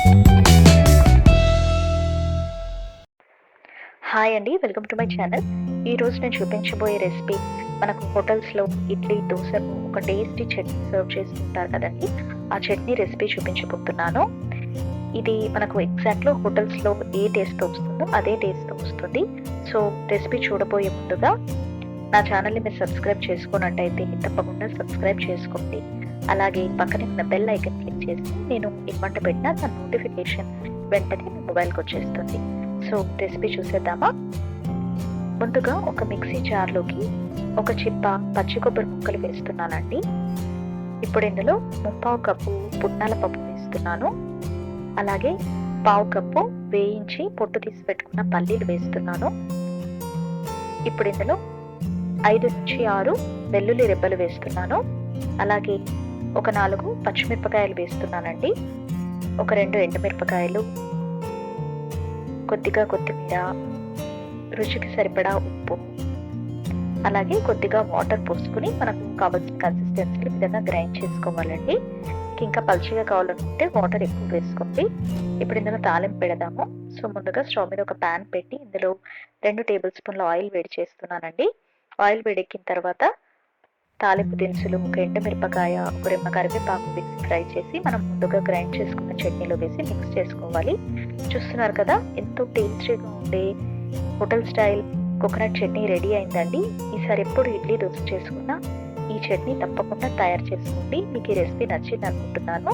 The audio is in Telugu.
హాయ్ అండి, వెల్కమ్ టు మై ఛానల్. ఈరోజు నేను చూపించబోయే రెసిపీ మనకు హోటల్స్లో ఇడ్లీ దోశకు ఒక టేస్టీ చట్నీ సర్వ్ చేస్తుంటారు కదండి. ఆ చట్నీ రెసిపీ చూపించబోతున్నాను. ఇది మనకు ఎగ్జాక్ట్లో హోటల్స్లో ఏ టేస్ట్తో వస్తుందో అదే టేస్ట్తో వస్తుంది. సో రెసిపీ చూడబోయే ముందుగా నా ఛానల్ని మీరు సబ్స్క్రైబ్ చేసుకున్నట్టయితే తప్పకుండా సబ్స్క్రైబ్ చేసుకోండి. అలాగే పక్కనే ఉన్న బెల్ ఐకన్ క్లిక్ చేసి నేను ఏ వంట పెట్టినా దాని నోటిఫికేషన్ వెంటనే మీ మొబైల్కి వచ్చేస్తుంది. సో రెసిపీ చూసేద్దామా. ముందుగా ఒక మిక్సీ జార్లోకి ఒక చిప్ప పచ్చి కొబ్బరి ముక్కలు వేస్తున్నానండి. ఇప్పుడు ఇందులో 3/4 కప్పు పుట్నాల పప్పు వేస్తున్నాను. అలాగే 1/2 కప్పు వేయించి పొట్టు తీసి పెట్టుకున్న పల్లీలు వేస్తున్నాను. ఇప్పుడు ఇందులో 5 నుంచి 6 వెల్లుల్లి రెబ్బలు వేస్తున్నాను. అలాగే ఒక 4 పచ్చిమిరపకాయలు వేస్తున్నానండి. ఒక 2 ఎండుమిరపకాయలు, కొద్దిగా కొత్తిమీర, రుచికి సరిపడా ఉప్పు, అలాగే కొద్దిగా వాటర్ పోసుకుని మనకు కావాల్సిన కన్సిస్టెన్సీ విధంగా గ్రైండ్ చేసుకోవాలండి. ఇంకా పల్చగా కావాలనుకుంటే వాటర్ ఎక్కువ వేసుకోండి. ఇప్పుడు ఇందులో తాలింపు పెడదాము. సో ముందుగా స్టవ్ మీద ఒక ప్యాన్ పెట్టి ఇందులో 2 టేబుల్ స్పూన్ల ఆయిల్ వేడి చేస్తున్నానండి. ఆయిల్ వేడెక్కిన తర్వాత తాలింపు దినుసులు, ఒక ఎండుమిరపకాయ, ఒక రెమ్మ కరివేపాకు వేసి ఫ్రై చేసి మనం ముందుగా గ్రైండ్ చేసుకున్న చట్నీలో వేసి మిక్స్ చేసుకోవాలి. చూస్తున్నారు కదా, ఎంతో టేస్టీగా ఉండే hotel style coconut chutney ready అయిందండి. ఈసారి ఎప్పుడు ఇడ్లీ దోశ చేసుకున్నా ఈ చట్నీ తప్పకుండా తయారు చేసుకోండి. మీకు ఈ రెసిపీ నచ్చింది అనుకుంటున్నాను.